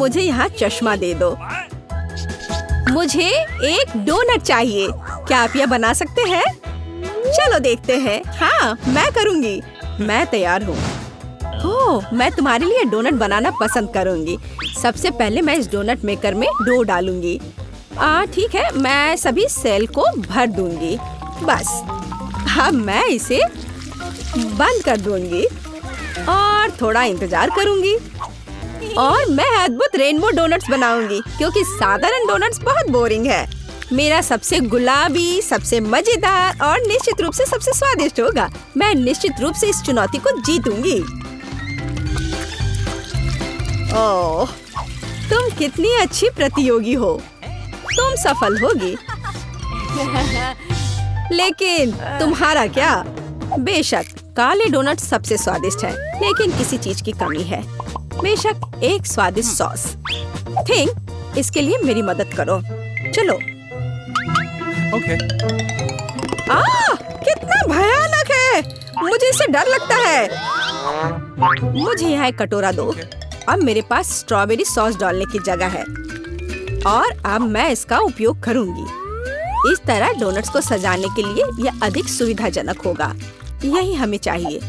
मुझे यहाँ चश्मा दे दो। मुझे एक डोनट चाहिए। क्या आप यह बना सकते हैं? चलो देखते हैं। हाँ, मैं करूँगी। मैं तैयार हूँ। ओह, मैं तुम्हारे लिए डोनट बनाना पसंद करूँगी। सबसे पहले मैं इस डोनट मेकर में डो डालूंगी। ठीक है, मैं सभी सेल को भर दूंगी। बस अब मैं इसे बंद कर दूंगी और थोड़ा इंतजार करूंगी और मैं अद्भुत रेनबो डोनट्स बनाऊंगी, क्योंकि साधारण डोनट्स बहुत बोरिंग है। मेरा सबसे गुलाबी, सबसे मजेदार और निश्चित रूप से सबसे स्वादिष्ट होगा। मैं निश्चित रूप से इस चुनौती को जीतूंगी। ओह, तुम कितनी अच्छी प्रतियोगी हो। तुम सफल होगी। लेकिन तुम्हारा क्या? बेशक काले डोनट सबसे स्वादिष्ट है, लेकिन किसी चीज की कमी है। बेशक एक स्वादिष्ट सॉस। थिंक, इसके लिए मेरी मदद करो। चलो। ओके। कितना भयानक है। मुझे इससे डर लगता है। मुझे यहाँ एक कटोरा दो। अब मेरे पास स्ट्रॉबेरी सॉस डालने की जगह है और अब मैं इसका उपयोग करूंगी। इस तरह डोनट्स को सजाने के लिए यह अधिक सुविधाजनक होगा। यही हमें चाहिए।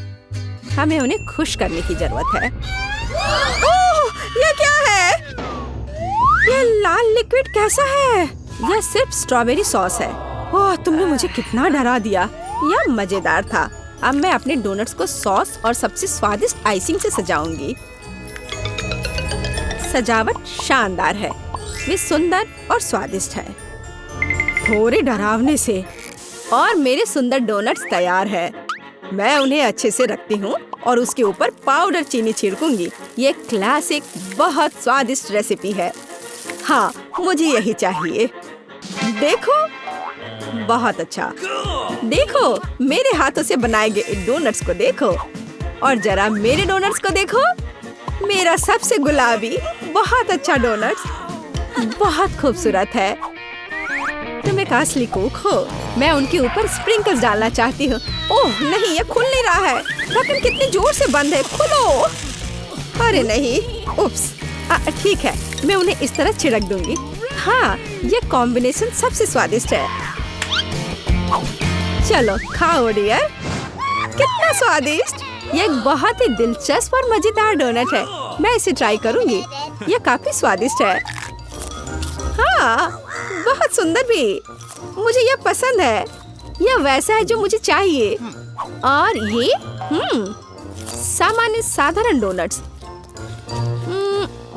हमें उन्हें खुश करने की जरूरत है। ओह, यह क्या है? यह लाल लिक्विड कैसा है? यह सिर्फ स्ट्रॉबेरी सॉस है। ओह, तुमने मुझे कितना डरा दिया। यह मजेदार था। अब मैं अपने डोनट्स को सॉस और सबसे स्वादिष्ट आइसिंग से सजाऊंगी। सजावट शानदार है। वे सुंदर और स्वादिष्ट है। थोड़े डरावने से। और मेरे सुंदर डोनट्स तैयार है। मैं उन्हें अच्छे से रखती हूँ और उसके ऊपर पाउडर चीनी छिड़कूंगी। ये क्लासिक बहुत स्वादिष्ट रेसिपी है। हाँ, मुझे यही चाहिए। देखो, बहुत अच्छा। देखो, मेरे हाथों से बनाए गए डोनट्स को देखो और जरा मेरे डोनट्स को देखो। मेरा सबसे गुलाबी, बहुत अच्छा डोनट्स। बहुत खूबसूरत है। तुम एक असली कुक हो। मैं उनके ऊपर स्प्रिंकल्स डालना चाहती हूँ। ओह नहीं, ये खुल नहीं रहा है। ढक्कन कितनी जोर से बंद है। खोलो। अरे नहीं, उप्स। ठीक है, मैं उन्हें इस तरह छिड़क दूंगी। हाँ, ये कॉम्बिनेशन सबसे स्वादिष्ट है। चलो खाओ डियर। कितना स्वादिष्ट। ये एक बहुत ही दिलचस्प और मजेदार डोनट है। मैं इसे ट्राई करूंगी। यह काफी स्वादिष्ट है। हाँ, बहुत सुंदर भी। मुझे यह पसंद है। यह वैसा है जो मुझे चाहिए। और ये सामान्य साधारण डोनट्स।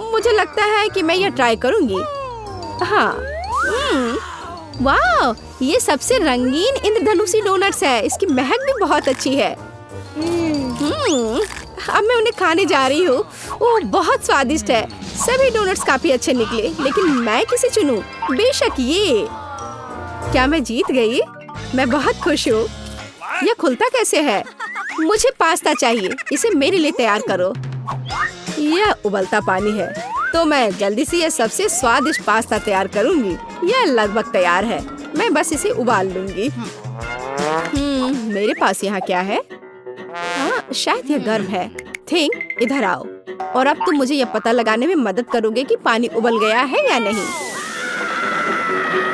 मुझे लगता है कि मैं यह ट्राई करूंगी। हाँ, वाह, ये सबसे रंगीन इंद्रधनुषी डोनट्स है। इसकी महक भी बहुत अच्छी है। अब मैं उन्हें खाने जा रही हूँ। ओह, बहुत स्वादिष्ट है। सभी डोनट्स काफी अच्छे निकले, लेकिन मैं किसे चुनूं? बेशक ये। क्या मैं जीत गई? मैं बहुत खुश हूँ। यह खुलता कैसे है? मुझे पास्ता चाहिए। इसे मेरे लिए तैयार करो। यह उबलता पानी है, तो मैं जल्दी से यह सबसे स्वादिष्ट पास्ता तैयार करूंगी। यह लगभग तैयार है। मैं बस इसे उबाल लूंगी। मेरे पास यहाँ क्या है? शायद यह गर्म है। थिंक, इधर आओ और अब तुम मुझे यह पता लगाने में मदद करोगे कि पानी उबल गया है या नहीं।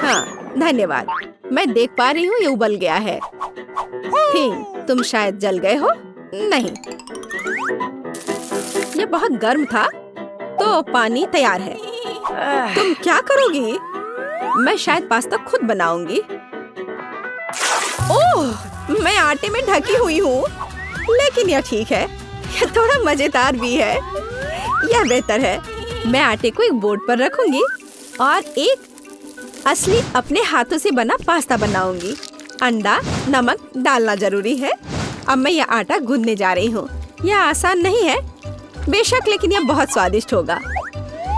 हाँ, धन्यवाद। मैं देख पा रही हूँ ये उबल गया है। थिंक, तुम शायद जल गए हो। नहीं, यह बहुत गर्म था, तो पानी तैयार है। तुम क्या करोगी? मैं शायद पास्ता खुद बनाऊंगी। ओह, मैं आटे में ढकी हुई हूँ, लेकिन यह ठीक है। यह थोड़ा मजेदार भी है। यह बेहतर है। मैं आटे को एक बोर्ड पर रखूंगी और एक असली अपने हाथों से बना पास्ता बनाऊंगी। अंडा, नमक डालना जरूरी है। अब मैं यह आटा गूंदने जा रही हूँ। यह आसान नहीं है बेशक, लेकिन यह बहुत स्वादिष्ट होगा।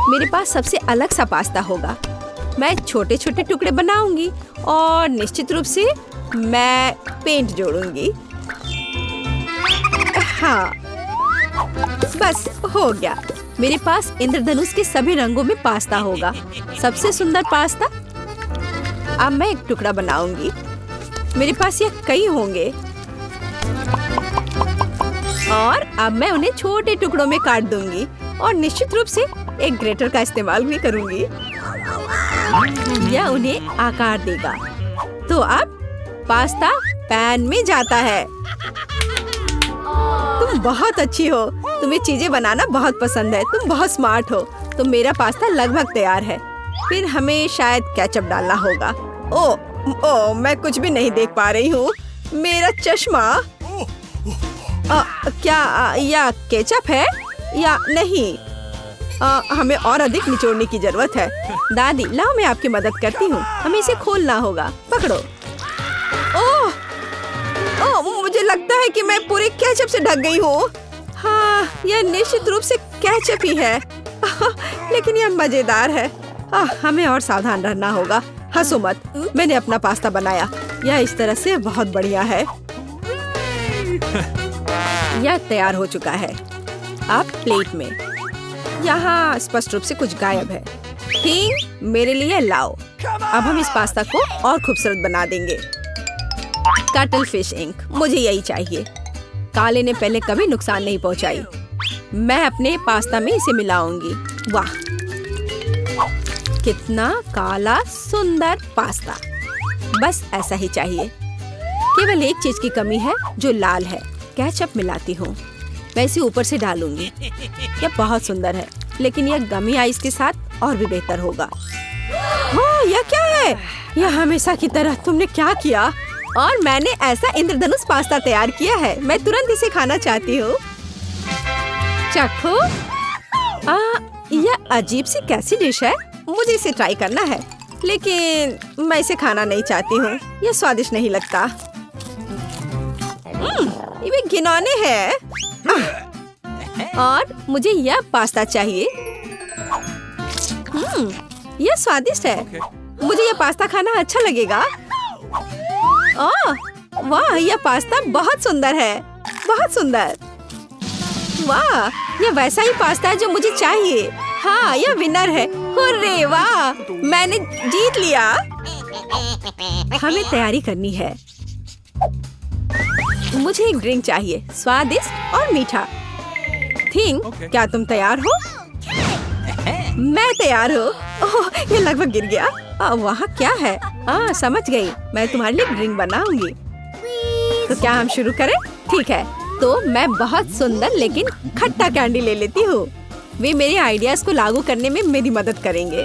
मेरे पास सबसे अलग सा पास्ता होगा। मैं छोटे छोटे टुकड़े बनाऊंगी और निश्चित रूप से मैं पेंट जोड़ूंगी। हाँ, बस हो गया। मेरे पास इंद्रधनुष के सभी रंगों में पास्ता होगा। सबसे सुंदर पास्ता। अब मैं एक टुकड़ा बनाऊंगी। मेरे पास ये कई होंगे और अब मैं उन्हें छोटे टुकड़ों में काट दूंगी। और निश्चित रूप से एक ग्रेटर का इस्तेमाल भी करूंगी। यह उन्हें आकार देगा। तो अब पास्ता पैन में जाता है। तुम बहुत अच्छी हो। तुम्हें चीजें बनाना बहुत पसंद है। तुम बहुत स्मार्ट हो। तो मेरा पास्ता लगभग तैयार है। फिर हमें शायद केचप डालना होगा। ओ, मैं कुछ भी नहीं देख पा रही हूँ। मेरा चश्मा। क्या यह केचप है या नहीं? हमें और अधिक निचोड़ने की जरूरत है। दादी, लाओ मैं आपकी मदद करती हूँ। हमें इसे खोलना होगा। पकड़ो। ओह, मुझे लगता है कि मैं पूरे केचप से ढक गई हूँ। हाँ, यह निश्चित रूप से केचप ही है। लेकिन यह मजेदार है। हमें और सावधान रहना होगा। हंसो मत, मैंने अपना पास्ता बनाया। यह इस तरह से बहुत बढ़िया है। यह तैयार हो चुका है। अब प्लेट में। यहाँ स्पष्ट रूप से कुछ गायब है। ठीक, मेरे लिए लाओ। अब हम इस पास्ता को और खूबसूरत बना देंगे। कटल फिश इंक, मुझे यही चाहिए। काले ने पहले कभी नुकसान नहीं पहुंचाई। मैं अपने पास्ता में इसे मिलाऊंगी। वाह, कितना काला सुंदर पास्ता। बस ऐसा ही चाहिए। केवल एक चीज की कमी है जो लाल है। केचप मिलाती हूँ। मैं इसे ऊपर से डालूंगी। यह बहुत सुंदर है, लेकिन यह गमी आइस के साथ और भी बेहतर होगा। यह क्या है? यह हमेशा की तरह तुमने क्या किया? और मैंने ऐसा इंद्रधनुष पास्ता तैयार किया है। मैं तुरंत इसे खाना चाहती हूँ। चखो। यह अजीब सी कैसी डिश है? मुझे इसे ट्राई करना है, लेकिन मैं इसे खाना नहीं चाहती हूँ। यह स्वादिष्ट नहीं लगता। ये घिनौने है। और मुझे यह पास्ता चाहिए। यह स्वादिष्ट है। मुझे यह पास्ता खाना अच्छा लगेगा। वाह, यह पास्ता बहुत सुंदर है। बहुत सुंदर। वाह, यह वैसा ही पास्ता है जो मुझे चाहिए। हाँ, यह विनर है। हुर्रे, वाह, मैंने जीत लिया। हमें तैयारी करनी है। मुझे एक ड्रिंक चाहिए, स्वादिष्ट और मीठा। थिंग, क्या तुम तैयार हो? मैं तैयार हूँ। ओह, ये लगभग गिर गया। वहाँ क्या है? समझ गई। मैं तुम्हारे लिए ड्रिंक बनाऊंगी। तो क्या हम शुरू करें? ठीक है। तो मैं बहुत सुंदर लेकिन खट्टा कैंडी ले लेती हूँ। वे मेरे आइडियाज को लागू करने में मेरी मदद करेंगे।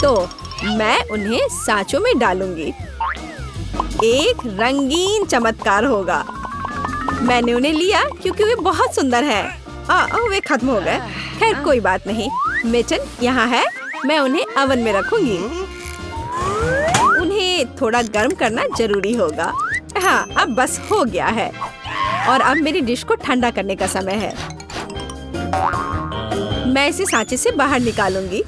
तो मैं उन्हें सांचों में डालूंगी। एक रंगीन चमत्कार होगा। मैंने उन्हें लिया क्योंकि वे बहुत सुंदर हैं। वे खत्म हो गए। खैर, कोई बात नहीं। मिटन यहाँ है। मैं उन्हें ओवन में रखूंगी। उन्हें थोड़ा गर्म करना जरूरी होगा। हाँ, अब बस हो गया है। और अब मेरी डिश को ठंडा करने का समय है। मैं इसे सांचे से बाहर निकालूंगी।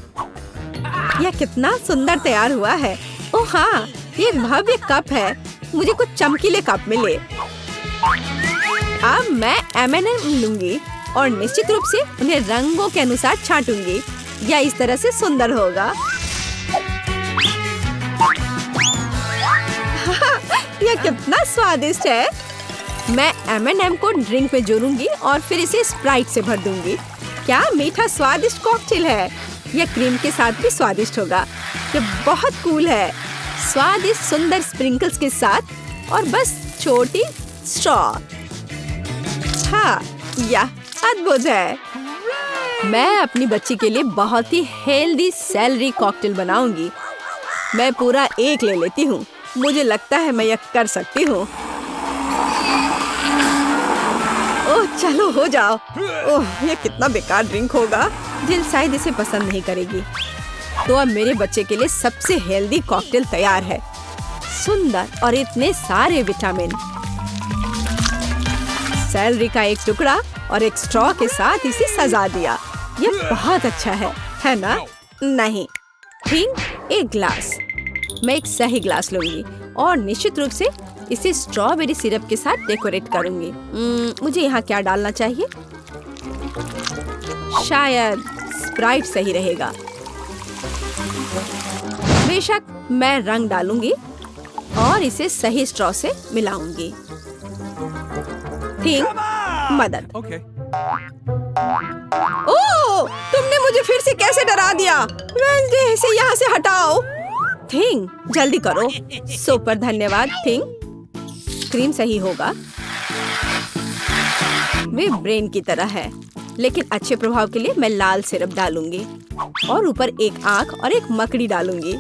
यह कितना सुंदर तैयार हुआ है। ओह हाँ, ये एक भव्य कप है। मुझे कुछ चमकीले कप मिले। अब मैं M&M लूंगी और निश्चित रूप से उन्हें रंगों के अनुसार छांटूंगी। यह इस तरह से सुंदर होगा। यह कितना स्वादिष्ट है। मैं M&M को ड्रिंक में जोड़ूंगी और फिर इसे स्प्राइट से भर दूंगी। क्या मीठा स्वादिष्ट कॉकटेल है। यह क्रीम के साथ भी स्वादिष्ट होगा। यह बहुत कूल है। स्वादिष्ट सुंदर स्प्रिंकल्स के साथ और बस छोटी स्ट्रॉ। हाँ, यह अद्भुत है। मैं अपनी बच्ची के लिए बहुत ही हेल्दी सेलरी कॉकटेल बनाऊंगी। मैं पूरा एक ले लेती हूँ। मुझे लगता है मैं यह कर सकती हूँ। ओह, चलो हो जाओ। ओह, यह कितना बेकार ड्रिंक होगा। जिल शायद इसे पसंद नहीं करेगी। तो अब मेरे बच्चे के लिए सबसे हेल्दी कॉकटेल तैयार है। सुंदर और इतने सारे विटामिन। सेलरी का एक टुकड़ा और एक स्ट्रॉ के साथ इसे सजा दिया। यह बहुत अच्छा है ना? नहीं, ठीक, एक ग्लास। मैं एक सही ग्लास लूंगी और निश्चित रूप से इसे स्ट्रॉबेरी सिरप के साथ डेकोरेट करूंगी। मुझे यहाँ क्या डालना चाहिए? शायद स्प्राइट सही रहेगा। बेशक, मैं रंग डालूंगी और इसे सही स्ट्रॉ से मिलाऊंगी। ठीक, मदद। Okay. ओह, तुमने मुझे फिर से कैसे डरा दिया? वेडनेसडे से यहाँ से हटाओ। थिंग, जल्दी करो। सुपर धन्यवाद थिंग। क्रीम सही होगा। वे ब्रेन की तरह है, लेकिन अच्छे प्रभाव के लिए मैं लाल सिरप डालूंगी और ऊपर एक आंख और एक मकड़ी डालूंगी।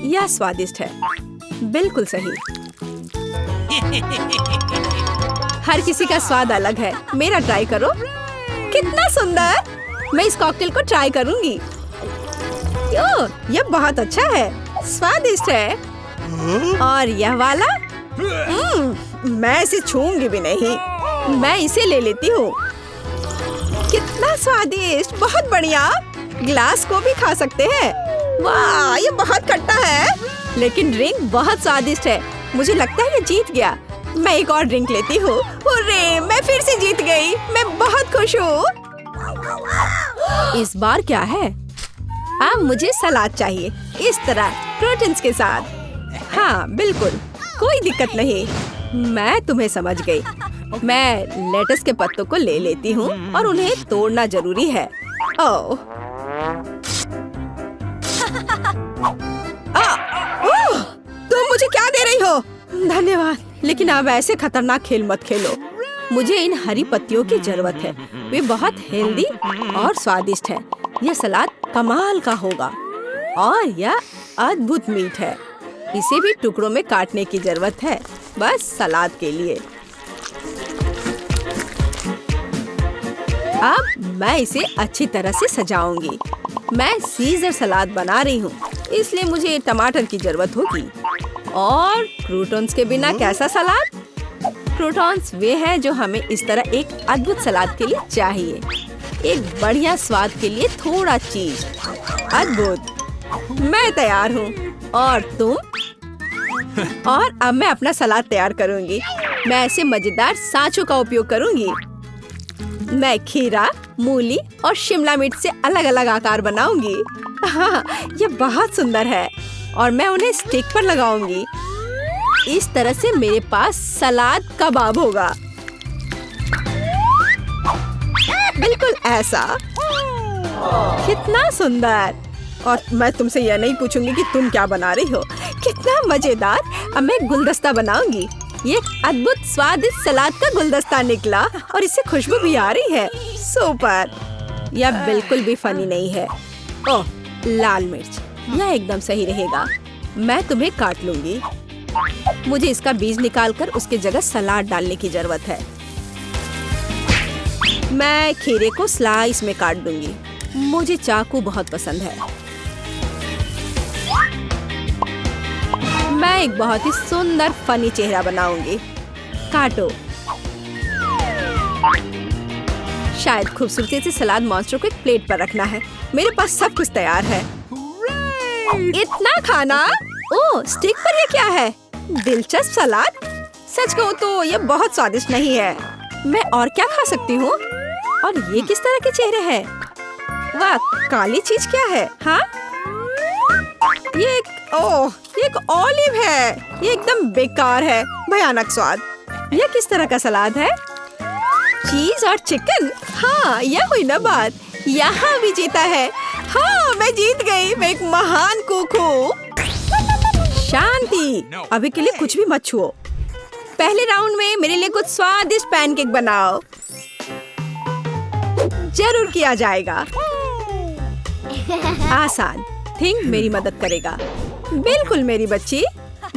यह स्वादिष्ट है, बिल्कुल सही। हर किसी का स्वाद अलग है, मेरा ट्राई करो। कितना सुंदर! मैं इस कॉकटेल को ट्राई करूंगी। यह बहुत अच्छा है, स्वादिष्ट है। और यह वाला? मैं इसे छूंगी भी नहीं। मैं इसे ले लेती हूँ। कितना स्वादिष्ट, बहुत बढ़िया। ग्लास को भी खा सकते हैं। वाह, ये बहुत खट्टा है, लेकिन ड्रिंक बहुत स्वादिष्ट है। मुझे लगता है ये जीत गया। मैं एक और ड्रिंक लेती हूँ। हुर्रे, मैं फिर से जीत गई। मैं बहुत खुश हूँ। इस बार क्या है? अब मुझे सलाद चाहिए, इस तरह प्रोटीन्स के साथ। हाँ बिल्कुल, कोई दिक्कत नहीं। मैं तुम्हें समझ गई। मैं लेटस के पत्तों को ले लेती हूँ और उन्हें तोड़ना जरूरी है। ओह, तुम मुझे क्या दे रही हो? धन्यवाद, लेकिन अब ऐसे खतरनाक खेल मत खेलो। मुझे इन हरी पत्तियों की जरूरत है। वे बहुत हेल्दी और स्वादिष्ट है। यह सलाद कमाल का होगा और यह अद्भुत मीठ है। इसे भी टुकड़ों में काटने की जरूरत है, बस सलाद के लिए। अब मैं इसे अच्छी तरह से सजाऊंगी। मैं सीजर सलाद बना रही हूँ, इसलिए मुझे टमाटर की जरूरत होगी। और क्रूटॉन्स के बिना कैसा सलाद? क्रूटॉन्स वे हैं जो हमें इस तरह एक अद्भुत सलाद के लिए चाहिए। एक बढ़िया स्वाद के लिए थोड़ा चीज। अद्भुत, मैं तैयार हूँ। और तुम? और अब मैं अपना सलाद तैयार करूँगी। मैं ऐसे मजेदार सांचों का उपयोग करूँगी। मैं खीरा, मूली और शिमला मिर्च से अलग अलग आकार बनाऊंगी। हाँ, ये बहुत सुंदर है और मैं उन्हें स्टिक पर लगाऊंगी। इस तरह से मेरे पास सलाद कबाब होगा। बिल्कुल ऐसा। कितना सुंदर! और मैं तुमसे यह नहीं पूछूंगी कि तुम क्या बना रही हो। कितना मजेदार! अब मैं गुलदस्ता बनाऊंगी। ये एक अद्भुत स्वादिष्ट सलाद का गुलदस्ता निकला और इससे खुशबू भी आ रही है। सुपर! यह बिल्कुल भी फनी नहीं है। ओह, लाल मिर्च, यह एकदम सही रहेगा। मैं तुम्हें काट लूंगी। मुझे इसका बीज निकालकर उसके जगह सलाद डालने की जरूरत है। मैं खीरे को स्लाइस में काट दूंगी। मुझे चाकू बहुत पसंद है। मैं एक बहुत ही सुंदर फनी चेहरा बनाऊंगी। काटो। शायद खूबसूरती से सलाद मॉन्स्टर को एक प्लेट पर रखना है। मेरे पास सब कुछ तैयार है। इतना खाना? ओह, स्टिक पर ये क्या है? दिलचस्प सलाद। सच कहूँ तो ये बहुत स्वादिष्ट नहीं है। मैं और क्या खा सकती हूँ? और ये किस तरह के चेहरे हैं? वाह, काली चीज क्या है? हाँ, ये एक ऑलिव है। ये एकदम बेकार है, भयानक स्वाद। ये किस तरह का सलाद है? चीज और चिकन। हाँ, यह हुई ना बात। यहाँ भी जीता है। हाँ, मैं जीत गई। मैं एक महान कुक हूँ। शांति, अभी के लिए कुछ भी मत छुओ। पहले राउंड में मेरे लिए कुछ स्वादिष्ट पैनकेक बनाओ। जरूर किया जाएगा। आसान। थिंक मेरी मदद करेगा। बिल्कुल मेरी बच्ची।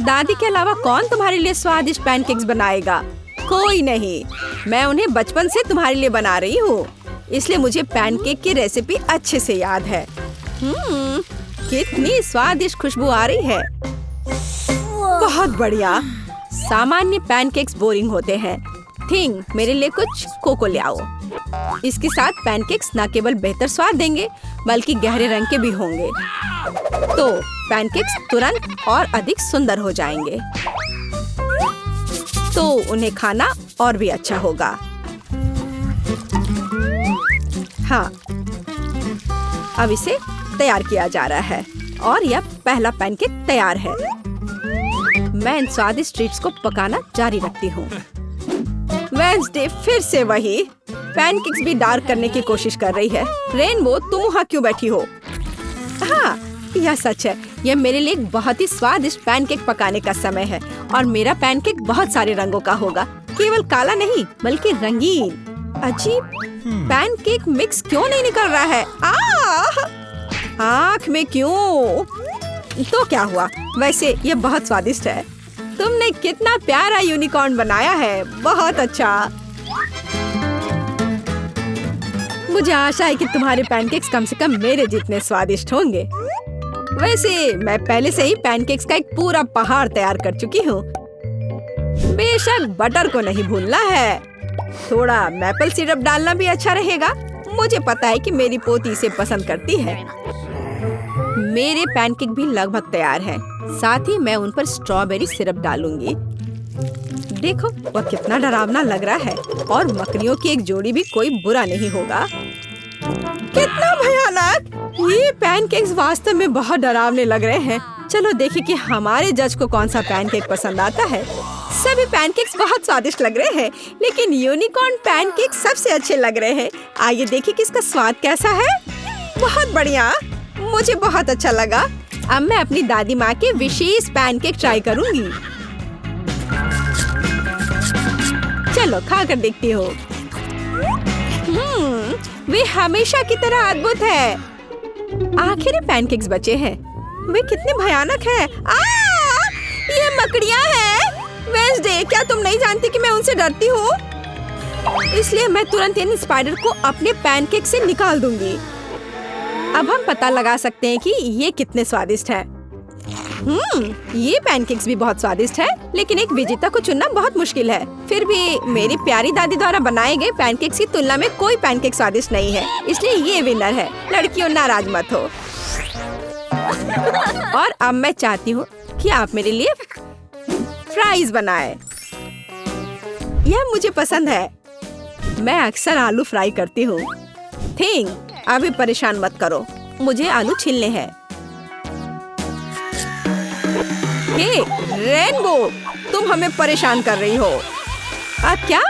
दादी के अलावा कौन तुम्हारे लिए स्वादिष्ट पैनकेक्स बनाएगा? कोई नहीं। मैं उन्हें बचपन से तुम्हारे लिए बना रही हूँ, इसलिए मुझे पैनकेक की रेसिपी अच्छे से याद है। कितनी स्वादिष्ट खुशबू आ रही है। बहुत बढ़िया। सामान्य पैनकेक्स बोरिंग होते हैं। थिंक मेरे लिए कुछ कोको ले आओ। इसके साथ पैनकेक्स न केवल बेहतर स्वाद देंगे बल्कि गहरे रंग के भी होंगे, तो पैनकेक्स तुरंत और अधिक सुंदर हो जाएंगे। तो उन्हें खाना और भी अच्छा होगा। हाँ, अब इसे तैयार किया जा रहा है और यह पहला पैनकेक तैयार है। मैं इन स्वादिष्ट ट्रीट्स को पकाना जारी रखती हूँ। वेडनेसडे फिर से वही। पैनकेक्स भी डार्क करने की कोशिश कर रही है। रेनबो, तुम वहाँ क्यों बैठी हो? हाँ, यह सच है। यह मेरे लिए एक बहुत ही स्वादिष्ट पैनकेक पकाने का समय है और मेरा पैनकेक बहुत सारे रंगों का होगा, केवल काला नहीं बल्कि रंगीन। अजीब, पैनकेक मिक्स क्यों नहीं निकल रहा है? आँख में क्यों? तो क्या हुआ? वैसे ये बहुत स्वादिष्ट है। तुमने कितना प्यारा यूनिकॉर्न बनाया है, बहुत अच्छा। मुझे आशा है कि तुम्हारे पैनकेक्स कम से कम मेरे जितने स्वादिष्ट होंगे। वैसे मैं पहले से ही पैनकेक्स का एक पूरा पहाड़ तैयार कर चुकी हूँ। बेशक बटर को नहीं भूलना है। थोड़ा मैपल सिरप डालना भी अच्छा रहेगा। मुझे पता है कि मेरी पोती इसे पसंद करती है। मेरे पैनकेक भी लगभग तैयार हैं। साथ ही मैं उन पर स्ट्रॉबेरी सिरप डालूंगी। देखो, वह कितना डरावना लग रहा है और मकड़ियों की एक जोड़ी भी कोई बुरा नहीं होगा। कितना भयानक! ये पैनकेक्स वास्तव में बहुत डरावने लग रहे हैं। चलो देखें कि हमारे जज को कौन सा पैनकेक पसंद आता है। सभी पैनकेक्स बहुत स्वादिष्ट लग रहे हैं, लेकिन यूनिकॉर्न पैनकेक सबसे अच्छे लग रहे हैं। आइए देखें कि इसका स्वाद कैसा है। बहुत बढ़िया, मुझे बहुत अच्छा लगा। अब मैं अपनी दादी माँ के विशेष पैनकेक ट्राई करूंगी। चलो खा कर देखती हो। वे हमेशा की तरह अद्भुत है। आखिर पैनकेक्स बचे हैं। वे कितने भयानक हैं। ये मकड़ियाँ हैं। वेंसडे, क्या तुम नहीं जानती कि मैं उनसे डरती हूँ? इसलिए मैं तुरंत इन स्पाइडर को अपने पैनकेक से निकाल दूंगी। अब हम पता लगा सकते हैं कि ये कितने स्वादिष्ट हैं। ये पैनकेक्स भी बहुत स्वादिष्ट है, लेकिन एक विजेता को चुनना बहुत मुश्किल है। फिर भी मेरी प्यारी दादी द्वारा बनाए गए पैनकेक्स की तुलना में कोई पैनकेक स्वादिष्ट नहीं है, इसलिए ये विनर है। लड़कियों, नाराज मत हो। और अब मैं चाहती हूँ कि आप मेरे लिए फ्राइज बनाएं। यह मुझे पसंद है। मैं अक्सर आलू फ्राई करती हूँ। अभी परेशान मत करो, मुझे आलू छीलने हैं। हे रेनबो, तुम हमें परेशान कर रही हो। क्या?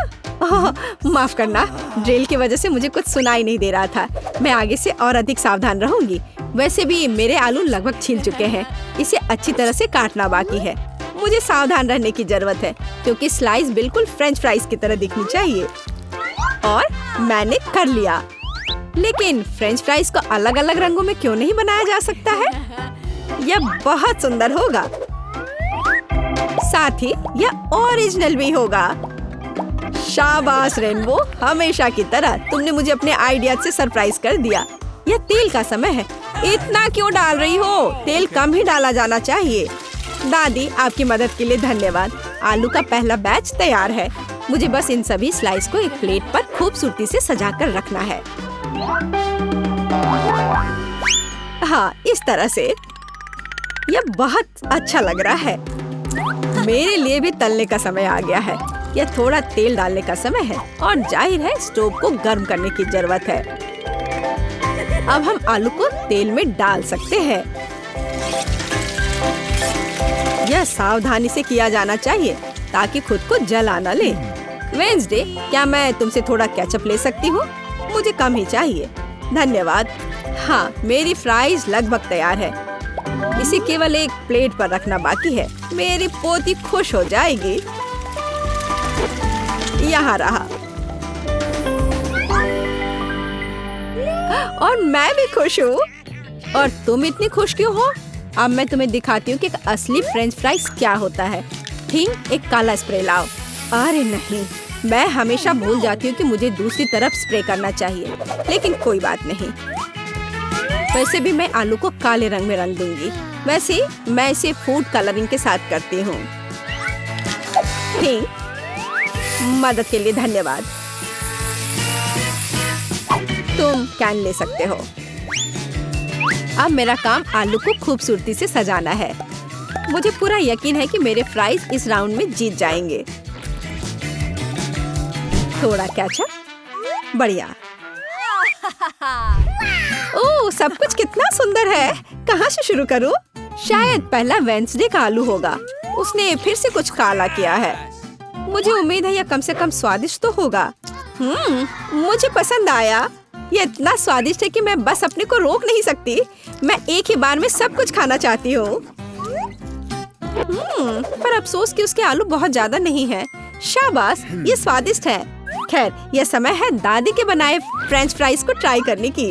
माफ करना, ड्रिल की वजह से मुझे कुछ सुनाई नहीं दे रहा था। मैं आगे से और अधिक सावधान रहूंगी। वैसे भी मेरे आलू लगभग छिल चुके हैं। इसे अच्छी तरह से काटना बाकी है। मुझे सावधान रहने की जरूरत है क्योंकि स्लाइस बिल्कुल फ्रेंच फ्राइज की तरह दिखनी चाहिए। और मैंने कर लिया। लेकिन फ्रेंच फ्राइज को अलग अलग रंगों में क्यों नहीं बनाया जा सकता है? यह बहुत सुंदर होगा। साथ ही यह ओरिजिनल भी होगा। शाबाश रेनबो, हमेशा की तरह तुमने मुझे अपने आइडिया से सरप्राइज कर दिया। यह तेल का समय है। इतना क्यों डाल रही हो? तेल कम ही डाला जाना चाहिए। दादी, आपकी मदद के लिए धन्यवाद। आलू का पहला बैच तैयार है। मुझे बस इन सभी स्लाइस को एक प्लेट पर खूबसूरती से सजाकर रखना है। हाँ, इस तरह से। यह बहुत अच्छा लग रहा है। मेरे लिए भी तलने का समय आ गया है। यह थोड़ा तेल डालने का समय है और जाहिर है स्टोव को गर्म करने की जरूरत है। अब हम आलू को तेल में डाल सकते हैं। यह सावधानी से किया जाना चाहिए ताकि खुद को जला न ले। वेंसडे, क्या मैं तुमसे थोड़ा केचप ले सकती हूँ? मुझे कम ही चाहिए। धन्यवाद। हाँ, मेरी फ्राइज लगभग तैयार है। इसे केवल एक प्लेट पर रखना बाकी है। मेरी पोती खुश हो जाएगी। यहाँ रहा। और मैं भी खुश हूँ। और तुम इतनी खुश क्यों हो? अब मैं तुम्हें दिखाती हूँ कि एक असली फ्रेंच फ्राइज क्या होता है। ठीक, एक काला स्प्रे लाओ। अरे नहीं, मैं हमेशा भूल जाती हूँ कि मुझे दूसरी तरफ स्प्रे करना चाहिए, लेकिन कोई बात नहीं। वैसे भी मैं आलू को काले रंग में रंग दूंगी। वैसे मैं इसे फूड कलरिंग के साथ करती हूँ। ठीक, मदद के लिए धन्यवाद। तुम कैन ले सकते हो। अब मेरा काम आलू को खूबसूरती से सजाना है। मुझे पूरा यकीन है कि मेरे फ्राइज इस राउंड में जीत जाएंगे। थोड़ा केचप, बढ़िया। ओह, सब कुछ कितना सुंदर है। कहाँ से शुरू करूँ? शायद पहला वेंसडे का आलू होगा। उसने फिर से कुछ काला किया है। मुझे उम्मीद है यह कम से कम स्वादिष्ट तो होगा। मुझे पसंद आया। ये इतना स्वादिष्ट है कि मैं बस अपने को रोक नहीं सकती। मैं एक ही बार में सब कुछ खाना चाहती हूँ। पर अफसोस कि उसके आलू बहुत ज्यादा नहीं है। शाबाश, ये स्वादिष्ट है। खैर, यह समय है दादी के बनाए फ्रेंच फ्राइज को ट्राई करने की।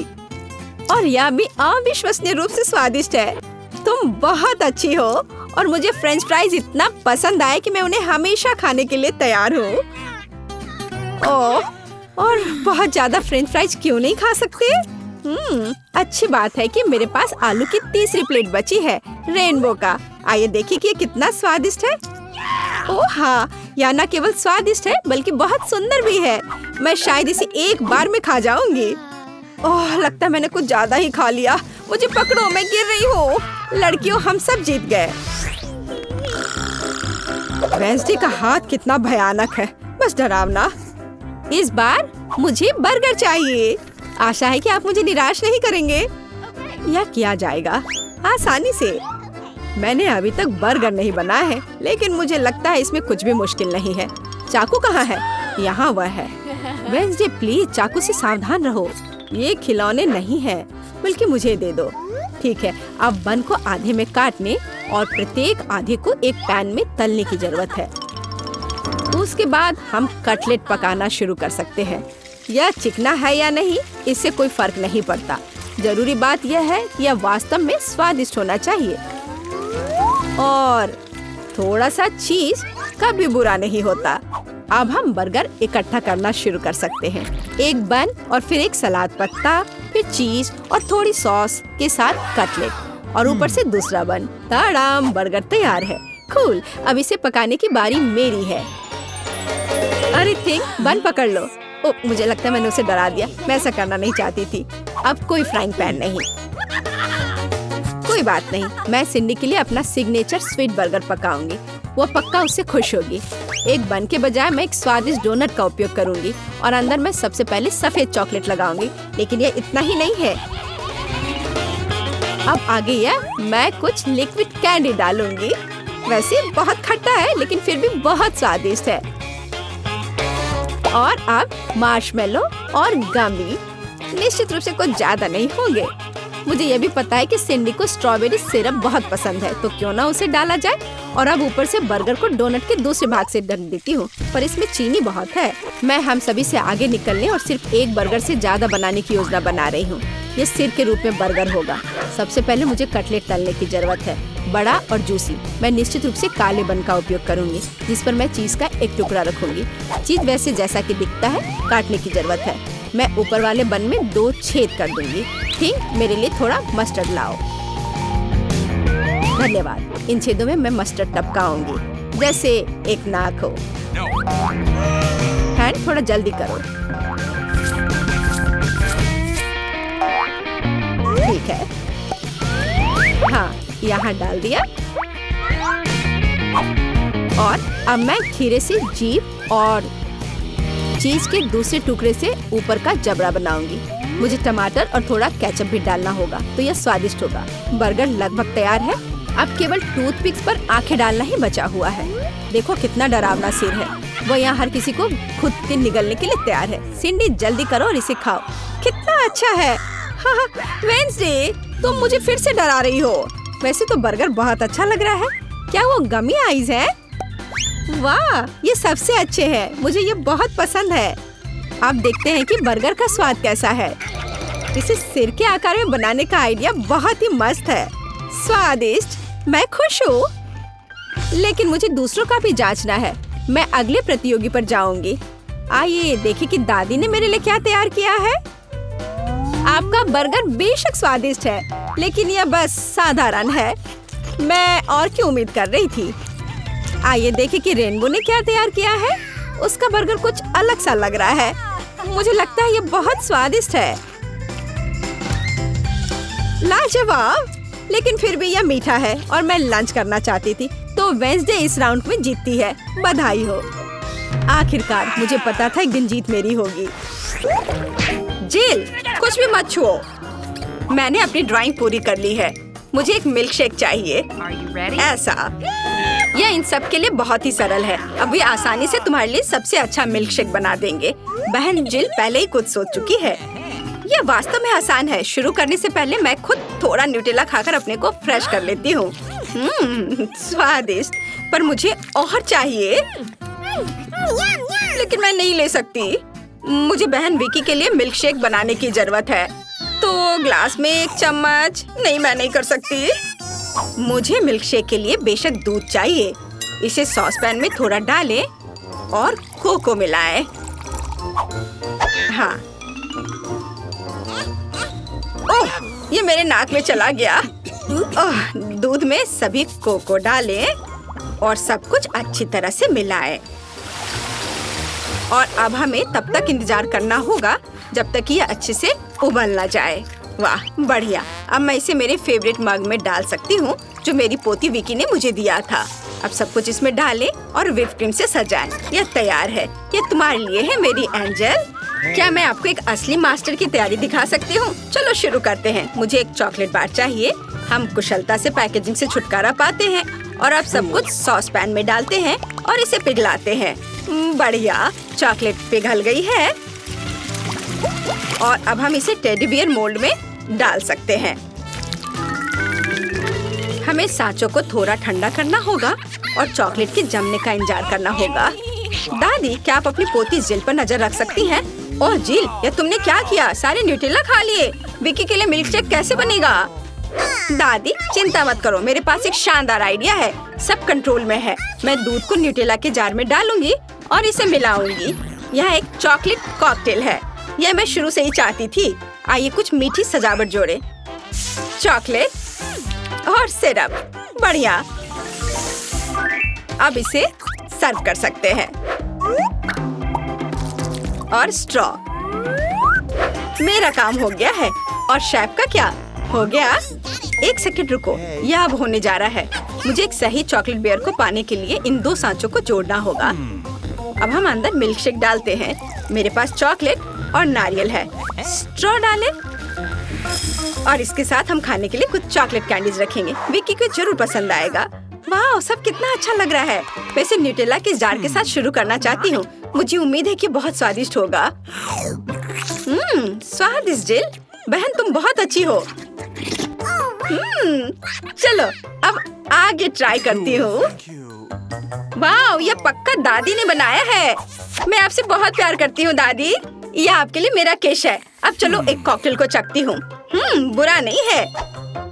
और यह भी अविश्वसनीय रूप से स्वादिष्ट है। तुम बहुत अच्छी हो और मुझे फ्रेंच फ्राइज इतना पसंद आए कि मैं उन्हें हमेशा खाने के लिए तैयार हूँ। ओह, और बहुत ज्यादा फ्रेंच फ्राइज क्यों नहीं खा सकते? अच्छी बात है कि मेरे पास आलू की तीसरी प्लेट बची है, रेनबो का। आइए देखिए कि ये कितना स्वादिष्ट है। ओह हाँ, यह न केवल स्वादिष्ट है बल्कि बहुत सुंदर भी है। मैं शायद इसे एक बार में खा जाऊंगी। ओह, लगता है मैंने कुछ ज्यादा ही खा लिया। मुझे पकड़ो, मैं गिर रही हूँ। लड़कियों, हम सब जीत गए। वेंसडे का हाथ कितना भयानक है, बस डरावना। इस बार मुझे बर्गर चाहिए। आशा है कि आप मुझे निराश नहीं करेंगे। यह किया जाएगा आसानी से। मैंने अभी तक बर्गर नहीं बनाया है, लेकिन मुझे लगता है इसमें कुछ भी मुश्किल नहीं है। चाकू कहाँ है? यहाँ वह है। वेंसडे, प्लीज चाकू से सावधान रहो। ये खिलौने नहीं है, बल्कि मुझे दे दो। ठीक है, अब बन को आधे में काटने और प्रत्येक आधे को एक पैन में तलने की जरूरत है। उसके बाद हम कटलेट पकाना शुरू कर सकते हैं। यह चिकना है या नहीं, इससे कोई फर्क नहीं पड़ता। जरूरी बात यह है कि यह वास्तव में स्वादिष्ट होना चाहिए। और थोड़ा सा चीज कभी बुरा नहीं होता। अब हम बर्गर इकट्ठा करना शुरू कर सकते हैं। एक बन और फिर एक सलाद पत्ता, फिर चीज और थोड़ी सॉस के साथ कटलेट और ऊपर से दूसरा बन। ताड़ाम, बर्गर तैयार है। कूल, अब इसे पकाने की बारी मेरी है। अरे थिंक, बन पकड़ लो। ओह, मुझे लगता है मैंने उसे डरा दिया। मैं ऐसा करना नहीं चाहती थी। अब कोई फ्राइंग पैन नहीं। कोई बात नहीं, मैं सिंडी के लिए अपना सिग्नेचर स्वीट बर्गर पकाऊंगी। वो पक्का उससे खुश होगी। एक बन के बजाय मैं एक स्वादिष्ट डोनट का उपयोग करूंगी और अंदर मैं सबसे पहले सफेद चॉकलेट लगाऊंगी। लेकिन यह इतना ही नहीं है। अब आगे मैं कुछ लिक्विड कैंडी डालूंगी। वैसे बहुत खट्टा है, लेकिन फिर भी बहुत स्वादिष्ट है। और अब मार्शमेलो और गमी। निश्चित रूप से कुछ ज्यादा नहीं होंगे। मुझे यह भी पता है कि सिंडी को स्ट्रॉबेरी सिरप बहुत पसंद है, तो क्यों ना उसे डाला जाए। और अब ऊपर से बर्गर को डोनट के दूसरे भाग से ढक देती हूँ, पर इसमें चीनी बहुत है। मैं हम सभी से आगे निकलने और सिर्फ एक बर्गर से ज्यादा बनाने की योजना बना रही हूँ। ये सिर के रूप में बर्गर होगा। सबसे पहले मुझे कटलेट तलने की जरूरत है, बड़ा और जूसी। मैं निश्चित रूप से काले बन का उपयोग करूंगी, जिस पर मैं चीज का एक टुकड़ा रखूंगी। चीज वैसे जैसा कि दिखता है काटने की जरूरत है। मैं ऊपर वाले बन में 2 छेद कर दूंगी। ठीक, मेरे लिए थोड़ा मस्टर्ड लाओ। धन्यवाद। इन छेदों में मैं मस्टर्ड टपकाऊंगी, जैसे एक नाक हो। हैंड, थोड़ा जल्दी करो। ठीक है, हाँ, यहाँ डाल दिया। और अब मैं खीरे से जीभ और चीज के दूसरे टुकड़े से ऊपर का जबड़ा बनाऊंगी। मुझे टमाटर और थोड़ा केचप भी डालना होगा, तो यह स्वादिष्ट होगा। बर्गर लगभग तैयार है। अब केवल टूथपिक्स पर आंखें डालना ही बचा हुआ है। देखो कितना डरावना सिर है। वो यहाँ हर किसी को खुद के निगलने के लिए तैयार है। सिंडी, जल्दी करो और इसे खाओ। कितना अच्छा है। हाँ, वेंसडे, तुम मुझे फिर से डरा रही हो। वैसे तो बर्गर बहुत अच्छा लग रहा है। क्या वो गमी आइज है? वाह, ये सबसे अच्छे हैं। मुझे ये बहुत पसंद है। आप देखते हैं कि बर्गर का स्वाद कैसा है। इसे सिर के आकार में बनाने का आइडिया बहुत ही मस्त है। स्वादिष्ट, मैं खुश हूँ। लेकिन मुझे दूसरों का भी जांचना है। मैं अगले प्रतियोगी पर जाऊंगी। आइए देखें कि दादी ने मेरे लिए क्या तैयार किया है। आपका बर्गर बेशक स्वादिष्ट है, लेकिन यह बस साधारण है। मैं और क्या उम्मीद कर रही थी। आइए देखें कि रेनबो ने क्या तैयार किया है। उसका बर्गर कुछ अलग सा लग रहा है। मुझे लगता है यह बहुत स्वादिष्ट है। लाजवाब, लेकिन फिर भी यह मीठा है और मैं लंच करना चाहती थी, तो वेंसडे इस राउंड में जीतती है। बधाई हो। आखिरकार मुझे पता था एक दिन जीत मेरी होगी। जेल, कुछ भी मत छुओ। मैंने अपनी ड्राइंग पूरी कर ली है। मुझे एक मिल्क शेक चाहिए। ऐसा, यह इन सब के लिए बहुत ही सरल है। अब वे आसानी से तुम्हारे लिए सबसे अच्छा मिल्क शेक बना देंगे। बहन जिल पहले ही कुछ सोच चुकी है। यह वास्तव में आसान है। शुरू करने से पहले मैं खुद थोड़ा न्यूटेला खाकर अपने को फ्रेश कर लेती हूँ। स्वादिष्ट, पर मुझे और चाहिए। लेकिन मैं नहीं ले सकती। मुझे बहन विकी के लिए मिल्क शेक बनाने की जरूरत है। तो ग्लास में 1 चम्मच। नहीं, मैं नहीं कर सकती। मुझे मिल्क शेक के लिए बेशक दूध चाहिए। इसे सॉस पैन में थोड़ा डालें और कोको मिलाएं। हाँ। ओह, ये मेरे नाक में चला गया। दूध में सभी कोको डालें और सब कुछ अच्छी तरह से मिलाएं। और अब हमें तब तक इंतजार करना होगा जब तक ये अच्छे से उबल ना जाए। वाह, बढ़िया। अब मैं इसे मेरे फेवरेट मग में डाल सकती हूँ जो मेरी पोती विकी ने मुझे दिया था। अब सब कुछ इसमें डालें और व्हिप क्रीम से सजाएं। यह तैयार है। ये तुम्हारे लिए है मेरी एंजल। क्या मैं आपको एक असली मास्टर की तैयारी दिखा सकती हूँ? चलो शुरू करते हैं। मुझे एक चॉकलेट बार चाहिए। हम कुशलता से पैकेजिंग से छुटकारा पाते हैं और अब सब कुछ सॉस पैन में डालते हैं और इसे पिघलाते हैं। बढ़िया, चॉकलेट पिघल गई है और अब हम इसे टेडी बियर मोल्ड में डाल सकते हैं। हमें सांचों को थोड़ा ठंडा करना होगा और चॉकलेट के जमने का इंतजार करना होगा। दादी, क्या आप अपनी पोती जिल पर नजर रख सकती हैं? ओह जिल, ये तुमने क्या किया? सारे न्यूटेला खा लिए। विकी के लिए मिल्क शेक कैसे बनेगा? दादी, चिंता मत करो, मेरे पास एक शानदार आइडिया है। सब कंट्रोल में है। मैं दूध को न्यूटेला के जार में डालूंगी और इसे मिलाऊंगी। यह एक चॉकलेट कॉकटेल है। यह मैं शुरू से ही चाहती थी। आइए कुछ मीठी सजावट जोड़े। चॉकलेट और सिरप। बढ़िया। अब इसे सर्व कर सकते हैं। और स्ट्रॉ। मेरा काम हो गया है। और शेफ का क्या हो गया? 1 सेकंड रुको, यह अब होने जा रहा है। मुझे एक सही चॉकलेट बियर को पाने के लिए इन 2 सांचों को जोड़ना होगा। अब हम अंदर मिल्क शेक डालते हैं। मेरे पास चॉकलेट और नारियल है। स्ट्रॉ डालें और इसके साथ हम खाने के लिए कुछ चॉकलेट कैंडीज रखेंगे। विकी को जरूर पसंद आएगा। वाह, सब कितना अच्छा लग रहा है। वैसे न्यूटेला के जार के साथ शुरू करना चाहती हूँ। मुझे उम्मीद है कि बहुत स्वादिष्ट होगा। स्वादिष्ट जिल, बहन तुम बहुत अच्छी हो। चलो अब आगे ट्राई करती हूँ। वाह, ये पक्का दादी ने बनाया है। मैं आपसे बहुत प्यार करती हूँ दादी। ये आपके लिए मेरा केश है। अब चलो एक कॉकटेल को चखती हूँ। बुरा नहीं है।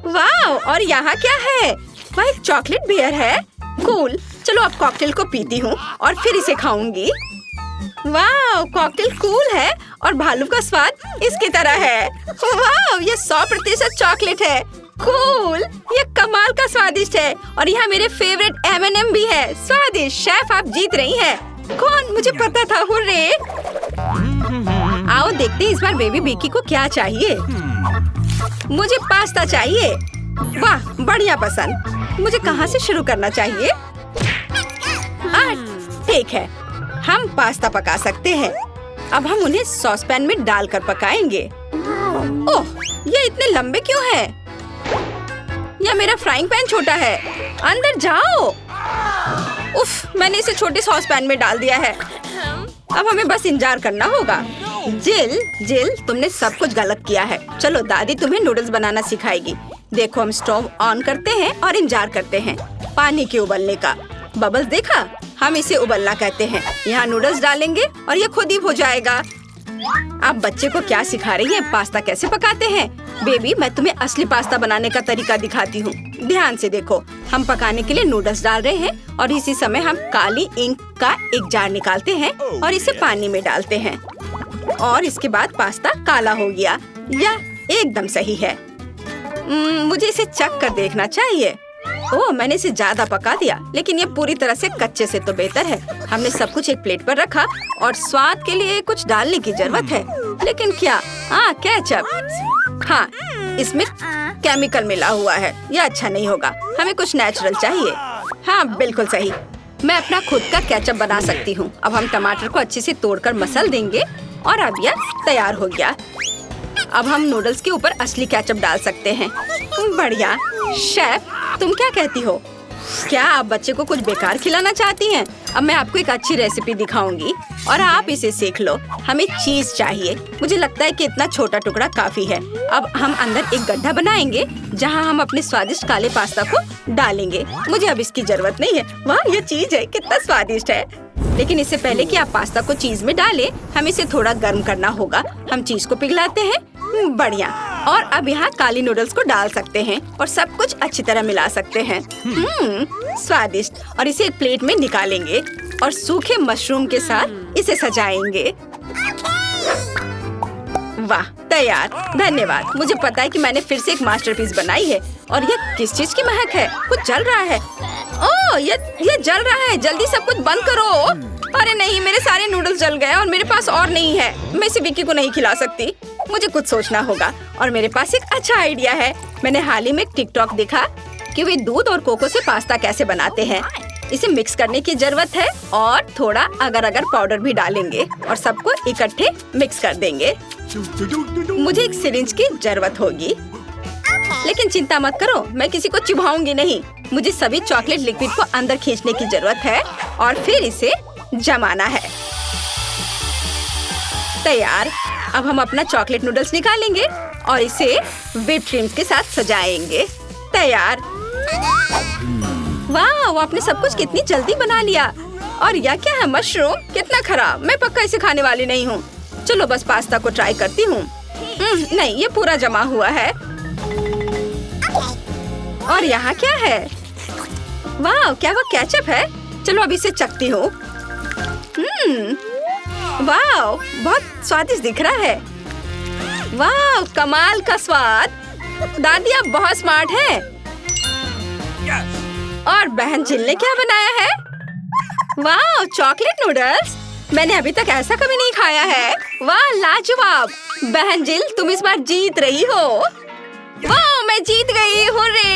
वाह, और यहाँ क्या है? वह एक चॉकलेट बियर है। कूल। चलो अब कॉकटेल को पीती हूँ और फिर इसे खाऊंगी। वाह, कॉकटेल कूल है और भालू का स्वाद इसकी तरह है। वाह, ये 100% चॉकलेट है। कूल, ये कमाल का स्वादिष्ट है और यहाँ मेरे फेवरेट M&M भी है। स्वादिष्ट। शेफ, आप जीत रही हैं। कौन? मुझे पता था। हुर्रे। आओ देखते हैं इस बार बेबी विकी को क्या चाहिए। मुझे पास्ता चाहिए। वाह, बढ़िया पसंद। मुझे कहाँ से शुरू करना चाहिए? ठीक है, हम पास्ता पका सकते हैं। अब हम उन्हें सॉस पैन में डालकर पकाएंगे। ओह, ये इतने लंबे क्यों हैं? या मेरा फ्राइंग पैन छोटा है। अंदर जाओ। उफ, मैंने इसे छोटे सॉस पैन में डाल दिया है। अब हमें बस इंतजार करना होगा। जिल, तुमने सब कुछ गलत किया है। चलो दादी तुम्हें नूडल्स बनाना सिखाएगी। देखो, हम स्टोव ऑन करते हैं और इंतजार करते हैं पानी के उबलने का। बबल्स देखा? हम इसे उबलना कहते हैं। यहाँ नूडल्स डालेंगे और ये खुद ही हो जाएगा। आप बच्चे को क्या सिखा रही हैं? पास्ता कैसे पकाते हैं? बेबी, मैं तुम्हें असली पास्ता बनाने का तरीका दिखाती हूँ। ध्यान से देखो। हम पकाने के लिए नूडल्स डाल रहे हैं और इसी समय हम काली इंक का एक जार निकालते हैं और इसे पानी में डालते हैं और इसके बाद पास्ता काला हो गया। यह एकदम सही है। मुझे इसे चख कर देखना चाहिए। ओह, मैंने इसे ज्यादा पका दिया, लेकिन ये पूरी तरह से कच्चे से तो बेहतर है। हमने सब कुछ एक प्लेट पर रखा और स्वाद के लिए कुछ डालने की जरूरत है। लेकिन क्या? केचप। हाँ, इसमें केमिकल मिला हुआ है। यह अच्छा नहीं होगा। हमें कुछ नेचुरल चाहिए। हाँ, बिल्कुल सही। मैं अपना खुद का केचप बना सकती हूँ। अब हम टमाटर को अच्छे से तोड़कर मसल देंगे और अब यह तैयार हो गया। अब हम नूडल्स के ऊपर असली केचप डाल सकते हैं। बढ़िया। शेफ, तुम क्या कहती हो? क्या आप बच्चे को कुछ बेकार खिलाना चाहती हैं? अब मैं आपको एक अच्छी रेसिपी दिखाऊंगी और आप इसे सीख लो। हमें चीज चाहिए। मुझे लगता है कि इतना छोटा टुकड़ा काफी है। अब हम अंदर एक गड्ढा बनाएंगे जहां हम अपने स्वादिष्ट काले पास्ता को डालेंगे। मुझे अब इसकी जरूरत नहीं है। वाह, ये चीज है, कितना स्वादिष्ट है। लेकिन इससे पहले कि आप पास्ता को चीज में डालें, हम इसे थोड़ा गर्म करना होगा। हम चीज को पिघलाते हैं। बढ़िया। और अब यहाँ काली नूडल्स को डाल सकते हैं और सब कुछ अच्छी तरह मिला सकते हैं। स्वादिष्ट। और इसे एक प्लेट में निकालेंगे और सूखे मशरूम के साथ इसे सजाएंगे। वाह, तैयार। धन्यवाद। मुझे पता है कि मैंने फिर से एक मास्टरपीस बनाई है। और ये किस चीज की महक है? कुछ जल रहा है। ओह, ये जल रहा है। जल्दी सब कुछ बंद करो। अरे नहीं, मेरे सारे नूडल्स जल गए और मेरे पास और नहीं है। मैं इसे विक्की को नहीं खिला सकती। मुझे कुछ सोचना होगा और मेरे पास एक अच्छा आइडिया है। मैंने हाल ही में एक टिकटॉक देखा कि वे दूध और कोको से पास्ता कैसे बनाते हैं। इसे मिक्स करने की जरूरत है और थोड़ा अगर अगर पाउडर भी डालेंगे और सबको इकट्ठे मिक्स कर देंगे। मुझे एक सिरिंज की जरूरत होगी, लेकिन चिंता मत करो, मैं किसी को चुभाऊंगी नहीं। मुझे सभी चॉकलेट लिक्विड को अंदर खींचने की जरूरत है और फिर इसे जमाना है। तैयार। अब हम अपना चॉकलेट नूडल्स निकालेंगे और इसे व्हिप क्रीम्स के साथ सजाएंगे। तैयार। वाह, आपने सब कुछ कितनी जल्दी बना लिया। और यह क्या है? मशरूम? कितना खराब। मैं पक्का इसे खाने वाली नहीं हूँ। चलो बस पास्ता को ट्राई करती हूँ। नहीं, ये पूरा जमा हुआ है। और यहाँ क्या है? वाह, क्या वो केचप है? चलो अब इसे चखती हूँ। वाह, बहुत स्वादिष्ट दिख रहा है। वाह, कमाल का स्वाद। दादी आप बहुत स्मार्ट है। और बहन जिल ने क्या बनाया है? वाह, चॉकलेट नूडल्स। मैंने अभी तक ऐसा कभी नहीं खाया है। वाह, लाजवाब। बहन जिल, तुम इस बार जीत रही हो। वाह, मैं जीत गई। हुर्रे।